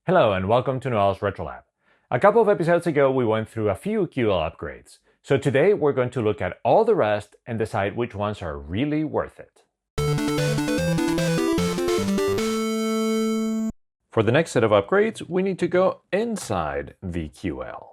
Hello and welcome to Noel's RetroLab. A couple of episodes ago we went through a few QL upgrades, so today we're going to look at all the rest and decide which ones are really worth it. For the next set of upgrades, we need to go inside the QL.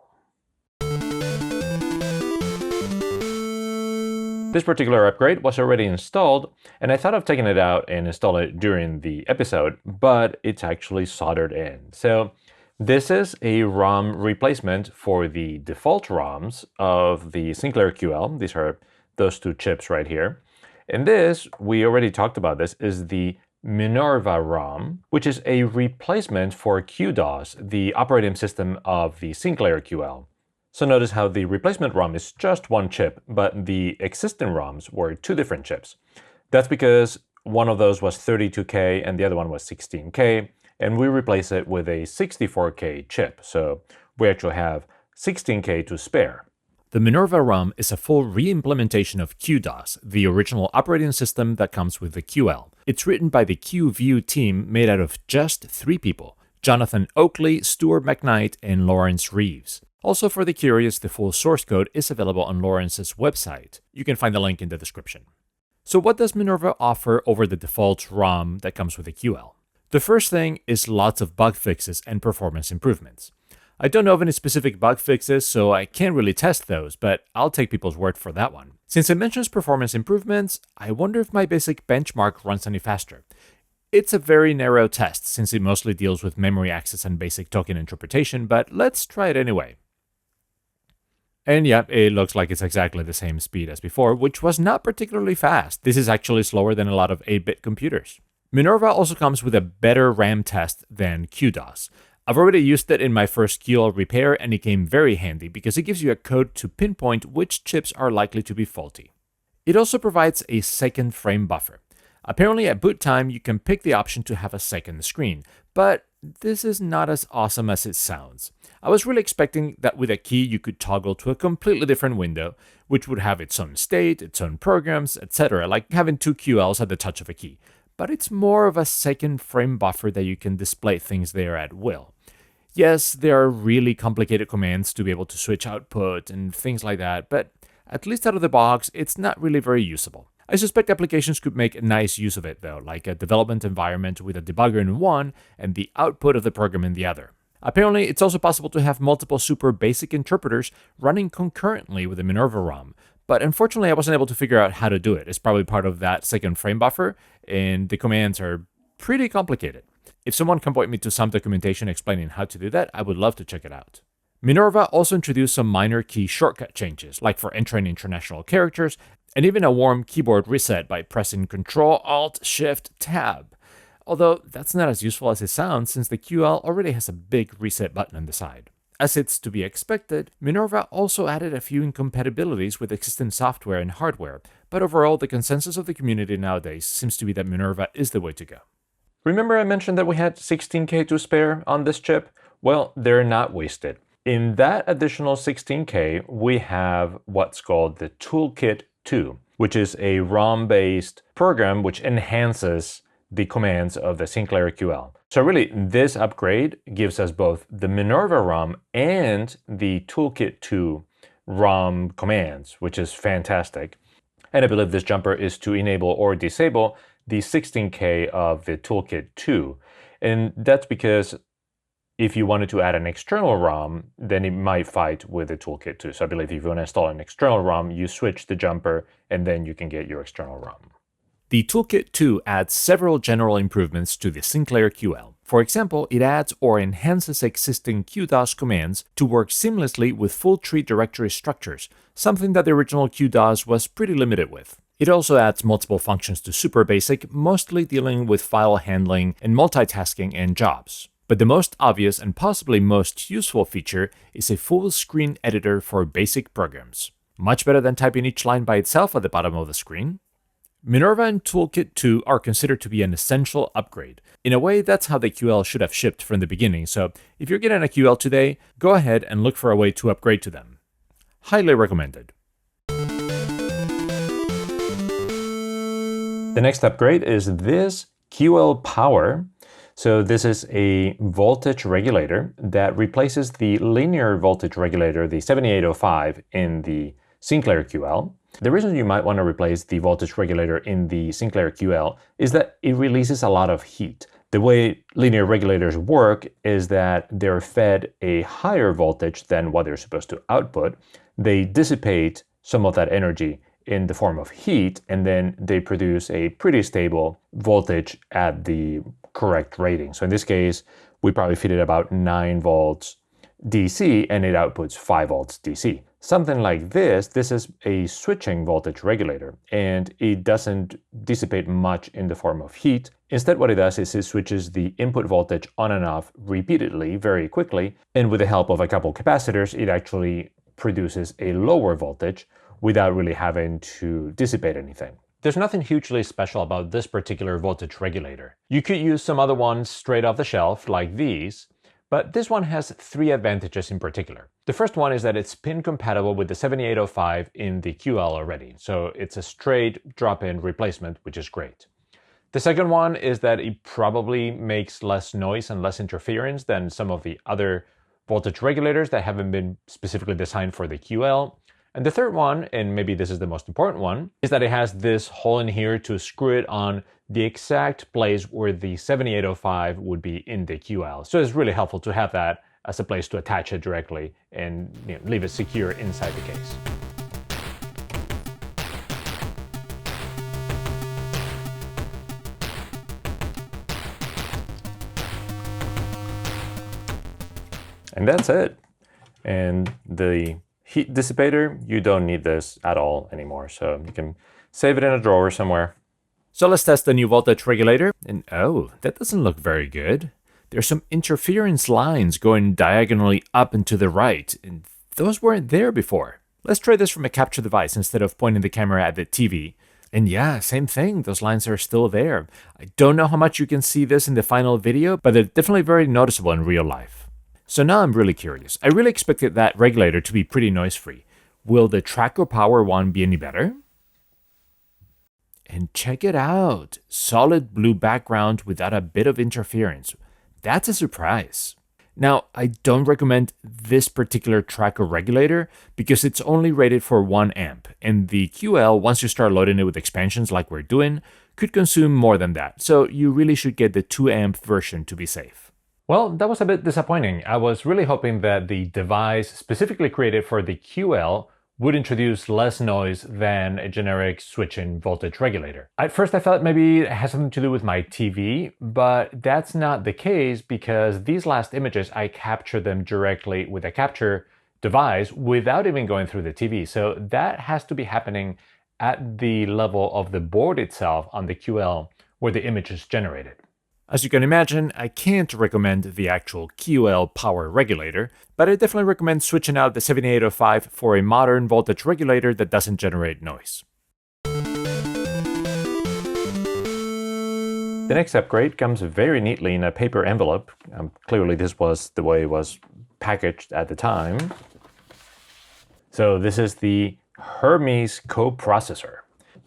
This particular upgrade was already installed, and I thought of taking it out and installing it during the episode, but it's actually soldered in. So this is a ROM replacement for the default ROMs of the Sinclair QL. These are those two chips right here. And this, we already talked about this, is the Minerva ROM, which is a replacement for QDOS, the operating system of the Sinclair QL. So notice how the replacement ROM is just one chip, but the existing ROMs were two different chips. That's because one of those was 32K and the other one was 16K, and we replace it with a 64K chip. So we actually have 16K to spare. The Minerva ROM is a full re-implementation of QDOS, the original operating system that comes with the QL. It's written by the QView team made out of just 3 people: Jonathan Oakley, Stuart McKnight, and Lawrence Reeves. Also, for the curious, the full source code is available on Lawrence's website. You can find the link in the description. So what does Minerva offer over the default ROM that comes with the QL? The first thing is lots of bug fixes and performance improvements. I don't know of any specific bug fixes, so I can't really test those, but I'll take people's word for that one. Since it mentions performance improvements, I wonder if my basic benchmark runs any faster. It's a very narrow test, since it mostly deals with memory access and basic token interpretation, but let's try it anyway. And yeah, it looks like it's exactly the same speed as before, which was not particularly fast. This is actually slower than a lot of 8-bit computers. Minerva also comes with a better RAM test than QDOS. I've already used it in my first QL repair, and it came very handy because it gives you a code to pinpoint which chips are likely to be faulty. It also provides a second frame buffer. Apparently at boot time, you can pick the option to have a second screen, but this is not as awesome as it sounds. I was really expecting that with a key you could toggle to a completely different window, which would have its own state, its own programs, etc., like having 2 QLs at the touch of a key. But it's more of a second frame buffer that you can display things there at will. Yes, there are really complicated commands to be able to switch output and things like that, but at least out of the box, it's not really very usable. I suspect applications could make nice use of it though, like a development environment with a debugger in one and the output of the program in the other. Apparently, it's also possible to have multiple super basic interpreters running concurrently with the Minerva ROM, but unfortunately I wasn't able to figure out how to do it. It's probably part of that second frame buffer, and the commands are pretty complicated. If someone can point me to some documentation explaining how to do that, I would love to check it out. Minerva also introduced some minor key shortcut changes, like for entering international characters, and even a warm keyboard reset by pressing Ctrl-Alt-Shift-Tab. Although that's not as useful as it sounds, since the QL already has a big reset button on the side. As it's to be expected, Minerva also added a few incompatibilities with existing software and hardware, but overall the consensus of the community nowadays seems to be that Minerva is the way to go. Remember I mentioned that we had 16K to spare on this chip? Well, they're not wasted. In that additional 16K, we have what's called the Toolkit II, which is a ROM-based program which enhances the commands of the Sinclair QL. So really, this upgrade gives us both the Minerva ROM and the Toolkit II ROM commands, which is fantastic. And I believe this jumper is to enable or disable the 16K of the Toolkit II. And that's because if you wanted to add an external ROM, then it might fight with the Toolkit II. So I believe if you want to install an external ROM, you switch the jumper, and then you can get your external ROM. The Toolkit 2 adds several general improvements to the Sinclair QL. For example, it adds or enhances existing QDOS commands to work seamlessly with full tree directory structures, something that the original QDOS was pretty limited with. It also adds multiple functions to Super Basic, mostly dealing with file handling and multitasking and jobs. But the most obvious and possibly most useful feature is a full screen editor for basic programs. Much better than typing each line by itself at the bottom of the screen. Minerva and Toolkit 2 are considered to be an essential upgrade. In a way, that's how the QL should have shipped from the beginning, so if you're getting a QL today, go ahead and look for a way to upgrade to them. Highly recommended. The next upgrade is this QL Power. So this is a voltage regulator that replaces the linear voltage regulator, the 7805, in the Sinclair QL. The reason you might want to replace the voltage regulator in the Sinclair QL is that it releases a lot of heat. The way linear regulators work is that they're fed a higher voltage than what they're supposed to output. They dissipate some of that energy in the form of heat, and then they produce a pretty stable voltage at the correct rating. So in this case, we probably feed it about 9 volts DC and it outputs 5 volts DC. Something like this is a switching voltage regulator, and it doesn't dissipate much in the form of heat. Instead, what it does is it switches the input voltage on and off repeatedly, very quickly, and with the help of a couple capacitors, it actually produces a lower voltage without really having to dissipate anything. There's nothing hugely special about this particular voltage regulator. You could use some other ones straight off the shelf, like these, but this one has 3 advantages in particular. The first one is that it's pin compatible with the 7805 in the QL already, so it's a straight drop-in replacement, which is great. The second one is that it probably makes less noise and less interference than some of the other voltage regulators that haven't been specifically designed for the QL. And the third one, and maybe this is the most important one, is that it has this hole in here to screw it on the exact place where the 7805 would be in the QL. So it's really helpful to have that as a place to attach it directly and leave it secure inside the case. And that's it. And the heat dissipator, you don't need this at all anymore, so you can save it in a drawer somewhere. So let's test the new voltage regulator, and oh, that doesn't look very good. There's some interference lines going diagonally up and to the right, and those weren't there before. Let's try this from a capture device instead of pointing the camera at the TV. And yeah, same thing, those lines are still there. I don't know how much you can see this in the final video, but they're definitely very noticeable in real life. So now I'm really curious. I really expected that regulator to be pretty noise-free. Will the tracker power one be any better? And check it out. Solid blue background without a bit of interference. That's a surprise. Now, I don't recommend this particular tracker regulator because it's only rated for 1 amp, and the QL, once you start loading it with expansions like we're doing, could consume more than that. So you really should get the 2 amp version to be safe. Well, that was a bit disappointing. I was really hoping that the device specifically created for the QL would introduce less noise than a generic switching voltage regulator. At first I thought maybe it has something to do with my TV, but that's not the case because these last images, I captured them directly with a capture device without even going through the TV. So that has to be happening at the level of the board itself on the QL where the image is generated. As you can imagine, I can't recommend the actual QL power regulator, but I definitely recommend switching out the 7805 for a modern voltage regulator that doesn't generate noise. The next upgrade comes very neatly in a paper envelope. Clearly this was the way it was packaged at the time. So this is the Hermes coprocessor.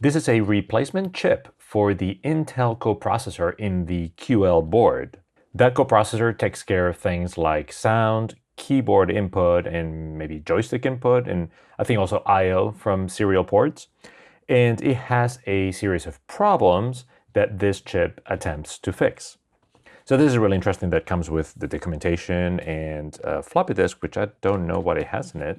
This is a replacement chip for the Intel coprocessor in the QL board. That coprocessor takes care of things like sound, keyboard input, and maybe joystick input, and I think also I/O from serial ports. And it has a series of problems that this chip attempts to fix. So this is really interesting. That comes with the documentation and a floppy disk, which I don't know what it has in it.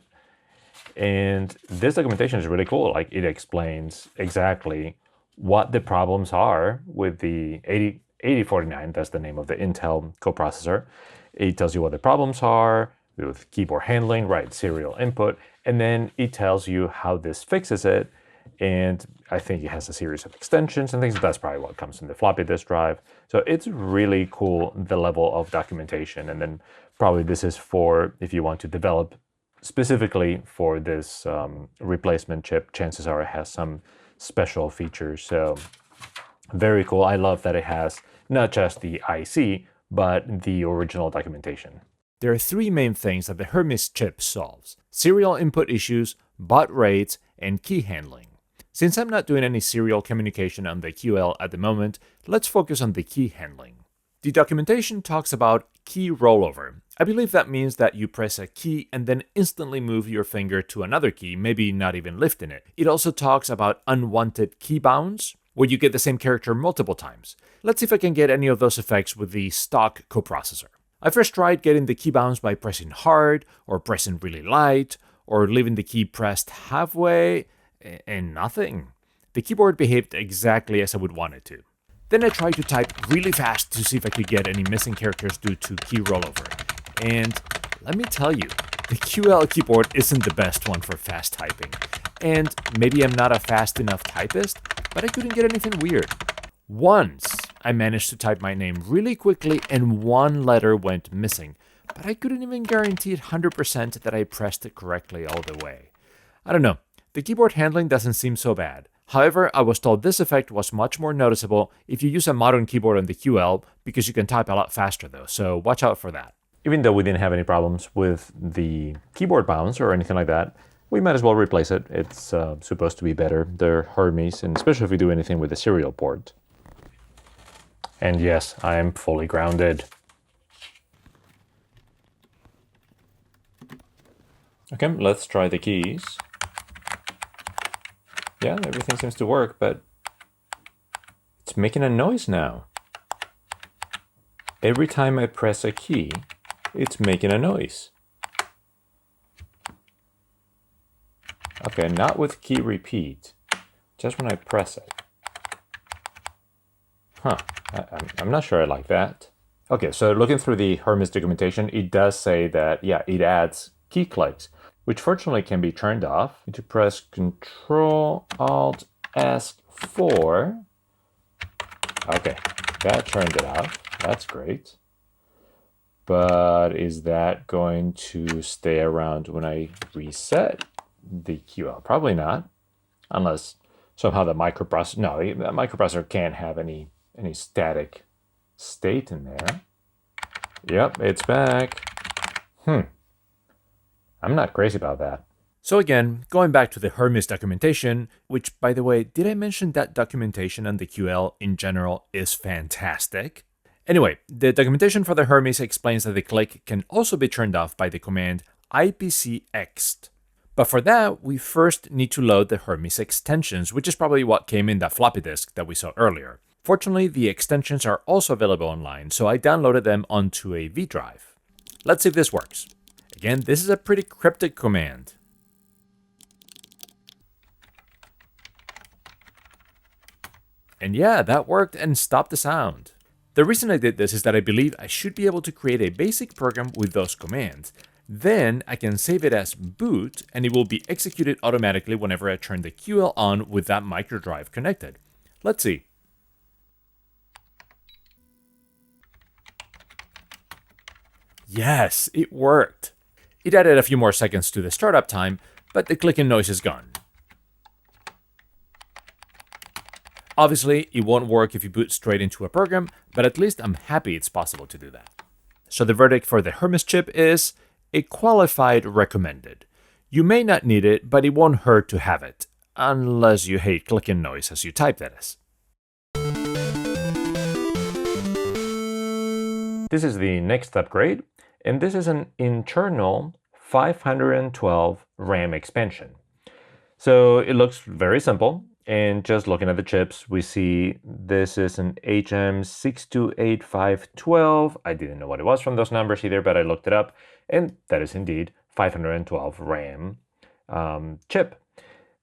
And this documentation is really cool. Like, it explains exactly what the problems are with the 8049, that's the name of the Intel coprocessor. It tells you what the problems are with keyboard handling, right, serial input, and then it tells you how this fixes it. And I think it has a series of extensions and things. That's probably what comes in the floppy disk drive. So it's really cool, the level of documentation. And then probably this is for if you want to develop specifically for this replacement chip, chances are it has some special features. So very cool. I love that it has not just the IC, but the original documentation. There are 3 main things that the Hermes chip solves: serial input issues, baud rates, and key handling. Since I'm not doing any serial communication on the QL at the moment, let's focus on the key handling. The documentation talks about key rollover. I believe that means that you press a key and then instantly move your finger to another key, maybe not even lifting it. It also talks about unwanted key bounds, where you get the same character multiple times. Let's see if I can get any of those effects with the stock coprocessor. I first tried getting the key bounds by pressing hard, or pressing really light, or leaving the key pressed halfway, and nothing. The keyboard behaved exactly as I would want it to. Then I tried to type really fast to see if I could get any missing characters due to key rollover. And let me tell you, the QL keyboard isn't the best one for fast typing. And maybe I'm not a fast enough typist, but I couldn't get anything weird. Once, I managed to type my name really quickly and one letter went missing, but I couldn't even guarantee 100% that I pressed it correctly all the way. I don't know, the keyboard handling doesn't seem so bad. However, I was told this effect was much more noticeable if you use a modern keyboard on the QL, because you can type a lot faster though, so watch out for that. Even though we didn't have any problems with the keyboard bounds or anything like that, we might as well replace it. It's supposed to be better. They're Hermes, and especially if we do anything with the serial port. And yes, I am fully grounded. Okay, let's try the keys. Yeah, everything seems to work, but it's making a noise now. Every time I press a key, it's making a noise. Okay, not with key repeat, just when I press it. Huh, I'm not sure I like that. Okay, so looking through the Hermes documentation, it does say that, yeah, it adds key clicks, which fortunately can be turned off. You need to press Control-Alt-S4. Okay, that turned it off. That's great. But is that going to stay around when I reset the QL? Probably not, unless somehow the microprocessor, no, the microprocessor can't have any static state in there. Yep, it's back. I'm not crazy about that. So again, going back to the Hermes documentation, which by the way, did I mention that documentation on the QL in general is fantastic? Anyway, the documentation for the Hermes explains that the click can also be turned off by the command ipcxt. But for that, we first need to load the Hermes extensions, which is probably what came in that floppy disk that we saw earlier. Fortunately, the extensions are also available online, so I downloaded them onto a V drive. Let's see if this works. Again, this is a pretty cryptic command. And yeah, that worked and stopped the sound. The reason I did this is that I believe I should be able to create a basic program with those commands. Then I can save it as boot and it will be executed automatically whenever I turn the QL on with that micro drive connected. Let's see. Yes, it worked. It added a few more seconds to the startup time, but the clicking noise is gone. Obviously, it won't work if you boot straight into a program, but at least I'm happy it's possible to do that. So the verdict for the Hermes chip is a qualified recommended. You may not need it, but it won't hurt to have it, unless you hate clicking noise as you type, that is. This is the next upgrade, and this is an internal 512 RAM expansion. So it looks very simple, and just looking at the chips, we see this is an HM628512. I didn't know what it was from those numbers either, but I looked it up, and that is indeed 512 RAM chip.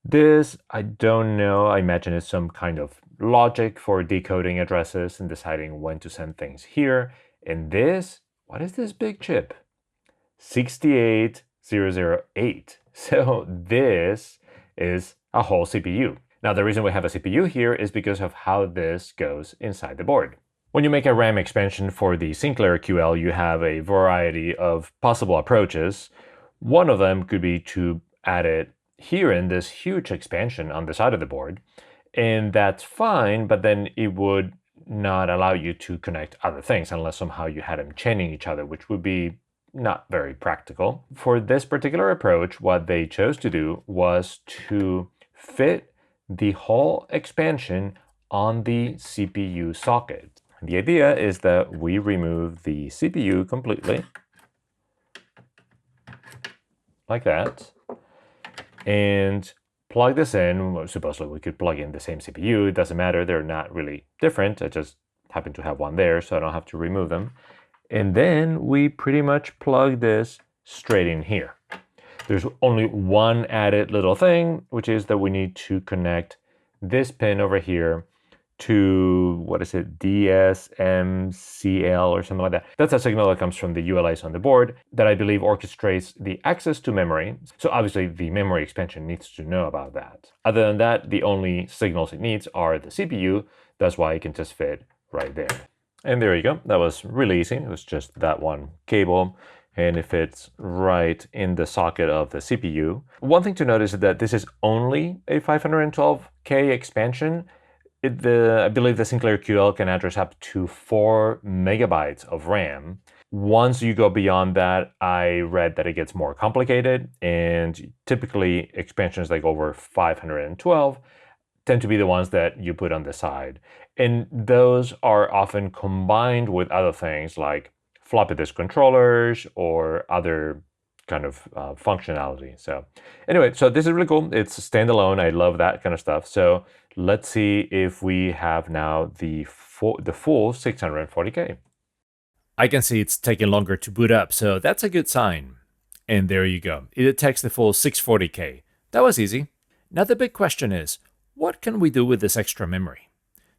This, I don't know, I imagine it's some kind of logic for decoding addresses and deciding when to send things here. And this, what is this big chip? 68008. So this is a whole CPU. Now, the reason we have a CPU here is because of how this goes inside the board. When you make a RAM expansion for the Sinclair QL, you have a variety of possible approaches. One of them could be to add it here in this huge expansion on the side of the board. And that's fine, but then it would not allow you to connect other things unless somehow you had them chaining each other, which would be not very practical. For this particular approach, what they chose to do was to fit the whole expansion on the CPU socket. The idea is that we remove the CPU completely, like that, and plug this in. Well, supposedly we could plug in the same CPU. It doesn't matter. They're not really different. I just happen to have one there, so I don't have to remove them. And then we pretty much plug this straight in here. There's only one added little thing, which is that we need to connect this pin over here to, what is it, DSMCL or something like that. That's a signal that comes from the ULIs on the board that I believe orchestrates the access to memory. So obviously the memory expansion needs to know about that. Other than that, the only signals it needs are the CPU. That's why it can just fit right there. And there you go. That was really easy. It was just that one cable, and it fits right in the socket of the CPU. One thing to notice is that this is only a 512K expansion. I believe the Sinclair QL can address up to 4 megabytes of RAM. Once you go beyond that, I read that it gets more complicated, and typically expansions like over 512 tend to be the ones that you put on the side. And those are often combined with other things like floppy disk controllers or other kind of functionality. So anyway, so this is really cool. It's standalone. I love that kind of stuff. So let's see if we have now the full 640K. I can see it's taking longer to boot up, so that's a good sign. And there you go. It detects the full 640K. That was easy. Now the big question is, what can we do with this extra memory?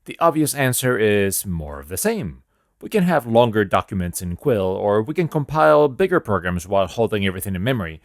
The obvious answer is more of the same. We can have longer documents in Quill, or we can compile bigger programs while holding everything in memory.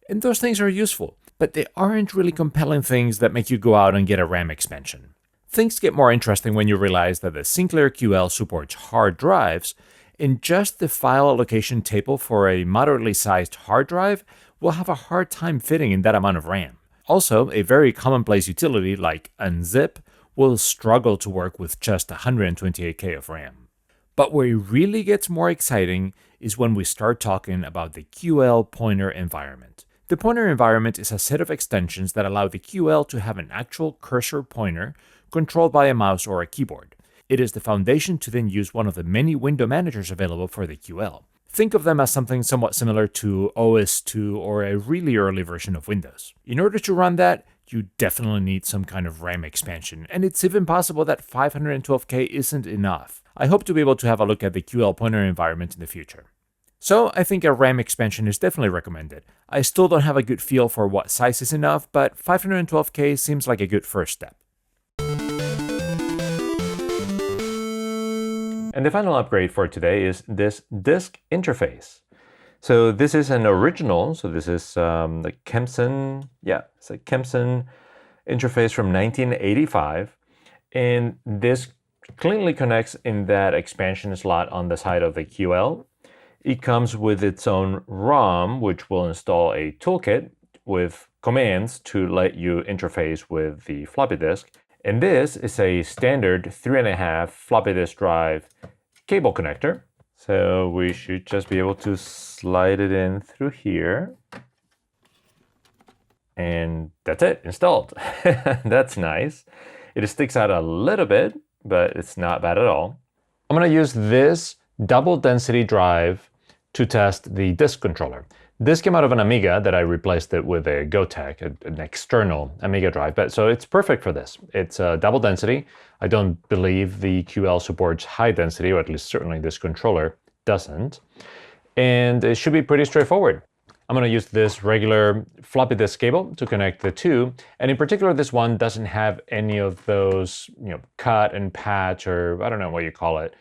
And those things are useful, but they aren't really compelling things that make you go out and get a RAM expansion. Things get more interesting when you realize that the Sinclair QL supports hard drives, and just the file allocation table for a moderately sized hard drive will have a hard time fitting in that amount of RAM. Also, a very commonplace utility like unzip will struggle to work with just 128K of RAM. But where it really gets more exciting is when we start talking about the QL pointer environment. The pointer environment is a set of extensions that allow the QL to have an actual cursor pointer controlled by a mouse or a keyboard. It is the foundation to then use one of the many window managers available for the QL. Think of them as something somewhat similar to OS2 or a really early version of Windows. In order to run that, you definitely need some kind of RAM expansion, and it's even possible that 512K isn't enough. I hope to be able to have a look at the QL pointer environment in the future. So I think a RAM expansion is definitely recommended. I still don't have a good feel for what size is enough, but 512K seems like a good first step. And the final upgrade for today is this disk interface. So this is an original, so this is the Kempson, it's a Kempson interface from 1985. And this cleanly connects in that expansion slot on the side of the QL. It comes with its own ROM, which will install a toolkit with commands to let you interface with the floppy disk. And this is a standard 3.5 floppy disk drive cable connector. So we should just be able to slide it in through here. And that's it, installed. That's nice. It sticks out a little bit, but it's not bad at all. I'm going to use this double density drive to test the disk controller. This came out of an Amiga that I replaced it with a Gotek, an external Amiga drive. But so it's perfect for this. It's double density. I don't believe the QL supports high density, or at least certainly this controller doesn't. And it should be pretty straightforward. I'm going to use this regular floppy disk cable to connect the two. And in particular, this one doesn't have any of those, cut and patch, or I don't know what you call it.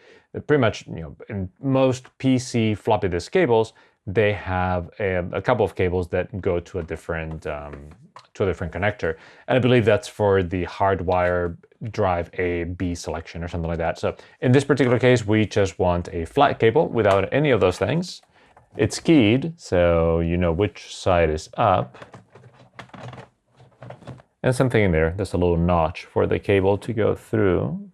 Pretty much, in most PC floppy disk cables, they have a couple of cables that go to a different connector. And I believe that's for the hardwire drive A, B selection or something like that. So in this particular case, we just want a flat cable without any of those things. It's keyed, so you know which side is up. And something in there, there's a little notch for the cable to go through.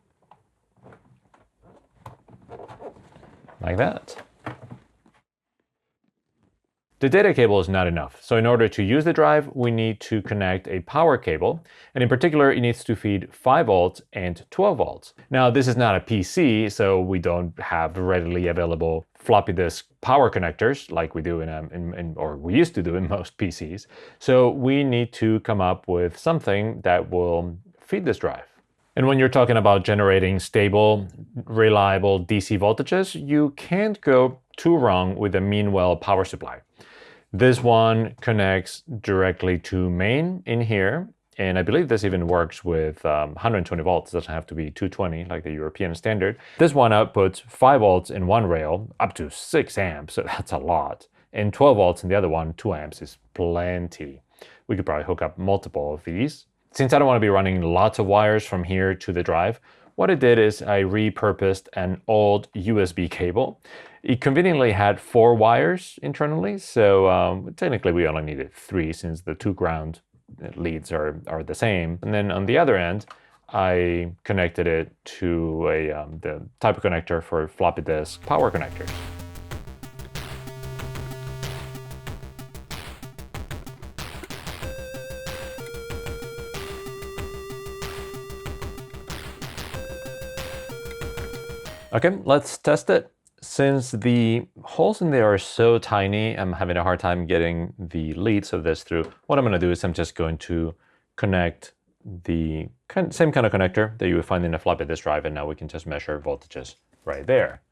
Like that. The data cable is not enough. So in order to use the drive, we need to connect a power cable. And in particular, it needs to feed 5 volts and 12 volts. Now, this is not a PC, so we don't have readily available floppy disk power connectors like we do or we used to do in most PCs. So we need to come up with something that will feed this drive. And when you're talking about generating stable, reliable DC voltages, you can't go too wrong with a Meanwell power supply. This one connects directly to main in here, and I believe this even works with 120 volts. It doesn't have to be 220 like the European standard. This one outputs 5 volts in one rail, up to 6 amps, so that's a lot. And 12 volts in the other one, 2 amps is plenty. We could probably hook up multiple of these. Since I don't want to be running lots of wires from here to the drive, what I did is I repurposed an old USB cable. It conveniently had 4 wires internally, so technically we only needed 3 since the 2 ground leads are the same. And then on the other end, I connected it to the type of connector for floppy disk power connectors. Okay, let's test it. Since the holes in there are so tiny, I'm having a hard time getting the leads of this through. What I'm going to do is I'm just going to connect the same kind of connector that you would find in a floppy disk drive, and now we can just measure voltages right there.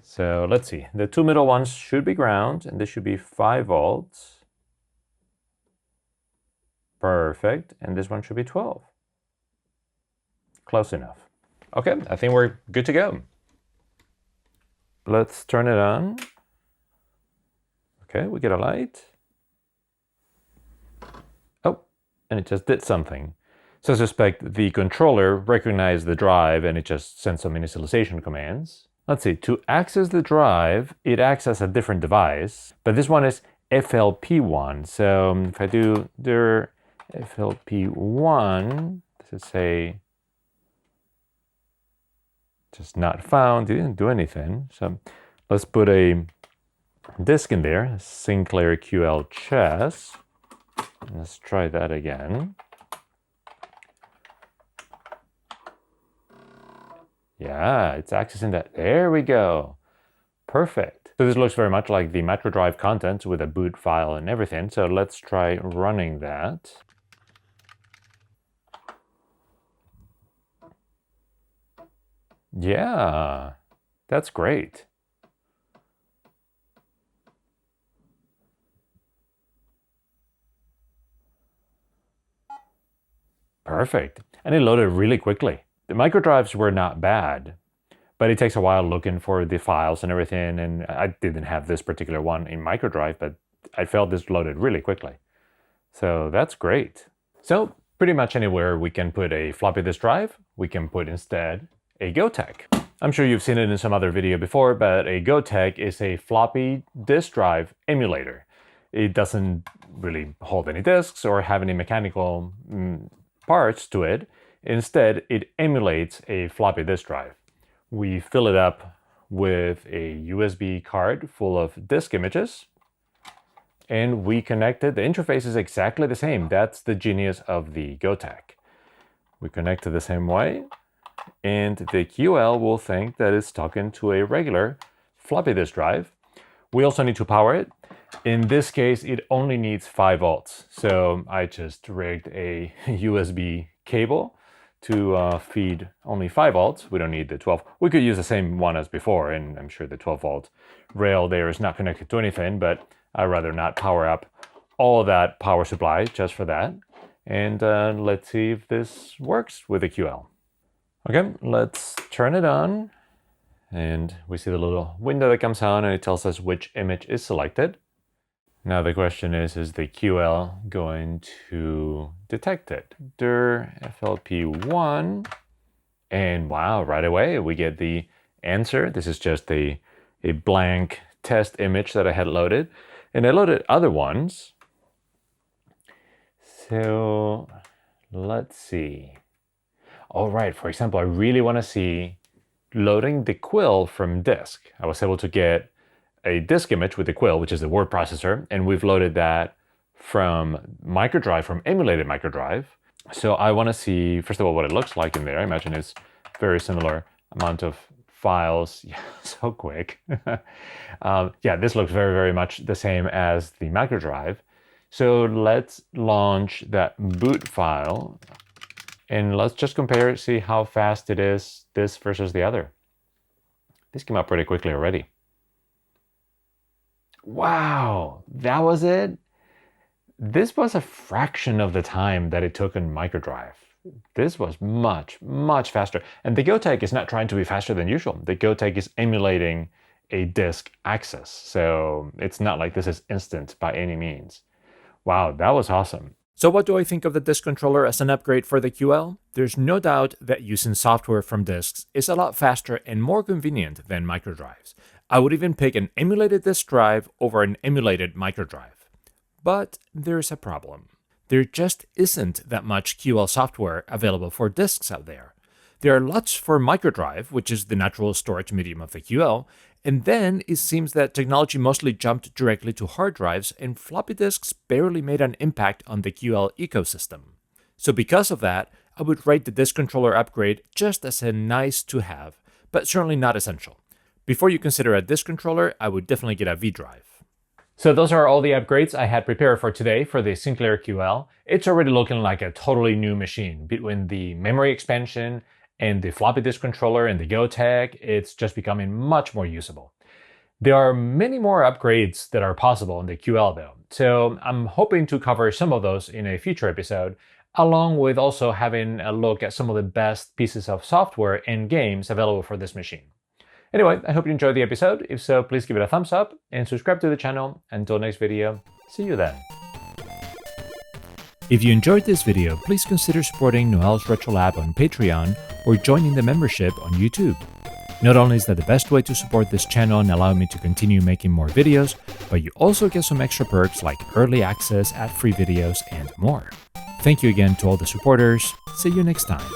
So let's see. The 2 middle ones should be ground, and this should be 5 volts. Perfect. And this one should be 12. Close enough. Okay, I think we're good to go. Let's turn it on. Okay, we get a light. Oh, and it just did something. So I suspect the controller recognized the drive and it just sent some initialization commands. Let's see, to access the drive, it acts as a different device, but this one is FLP1. So if I do dir FLP1, does it say just not found? It didn't do anything. So let's put a disk in there, Sinclair QL chess. Let's try that again. Yeah, it's accessing that. There we go. Perfect. So this looks very much like the macro drive contents with a boot file and everything. So let's try running that. Yeah, that's great. Perfect. And it loaded really quickly. The microdrives were not bad, but it takes a while looking for the files and everything. And I didn't have this particular one in microdrive, but I felt this loaded really quickly. So that's great. So pretty much anywhere we can put a floppy disk drive, we can put instead a Gotek. I'm sure you've seen it in some other video before, but a Gotek is a floppy disk drive emulator. It doesn't really hold any disks or have any mechanical parts to it. Instead, it emulates a floppy disk drive. We fill it up with a USB card full of disk images, and we connect it. The interface is exactly the same. That's the genius of the Gotek. We connect it the same way, and the QL will think that it's talking to a regular floppy disk drive. We also need to power it. In this case, it only needs 5 volts. So I just rigged a USB cable to feed only 5 volts. We don't need the 12. We could use the same one as before, and I'm sure the 12 volt rail there is not connected to anything, but I'd rather not power up all of that power supply just for that. And let's see if this works with the QL. Okay, let's turn it on. And we see the little window that comes on and it tells us which image is selected. Now the question is the QL going to detect it? Dir FLP1, and wow, right away we get the answer. This is just a blank test image that I had loaded, and I loaded other ones. So let's see. All right, for example, I really want to see loading the quill from disk. I was able to get a disk image with the QL, which is the word processor, and we've loaded that from microdrive, from emulated microdrive. So I want to see, first of all, what it looks like in there. I imagine it's very similar amount of files. Yeah, so quick. Yeah, this looks very, very much the same as the microdrive. So let's launch that boot file and let's just compare, see how fast it is, this versus the other. This came up pretty quickly already. Wow, that was it? This was a fraction of the time that it took in microdrive. This was much, much faster. And the Gotek is not trying to be faster than usual. The Gotek is emulating a disk access. So it's not like this is instant by any means. Wow, that was awesome. So what do I think of the disk controller as an upgrade for the QL? There's no doubt that using software from disks is a lot faster and more convenient than microdrives. I would even pick an emulated disk drive over an emulated microdrive. But there's a problem. There just isn't that much QL software available for disks out there. There are lots for microdrive, which is the natural storage medium of the QL, and then it seems that technology mostly jumped directly to hard drives and floppy disks barely made an impact on the QL ecosystem. So because of that, I would rate the disk controller upgrade just as a nice to have, but certainly not essential. Before you consider a disk controller, I would definitely get a V drive. So those are all the upgrades I had prepared for today for the Sinclair QL. It's already looking like a totally new machine. Between the memory expansion and the floppy disk controller and the Gotek, it's just becoming much more usable. There are many more upgrades that are possible in the QL though, so I'm hoping to cover some of those in a future episode, along with also having a look at some of the best pieces of software and games available for this machine. Anyway, I hope you enjoyed the episode. If so, please give it a thumbs up and subscribe to the channel. Until next video, see you then. If you enjoyed this video, please consider supporting Noel's Retro Lab on Patreon or joining the membership on YouTube. Not only is that the best way to support this channel and allow me to continue making more videos, but you also get some extra perks like early access, ad-free videos, and more. Thank you again to all the supporters. See you next time.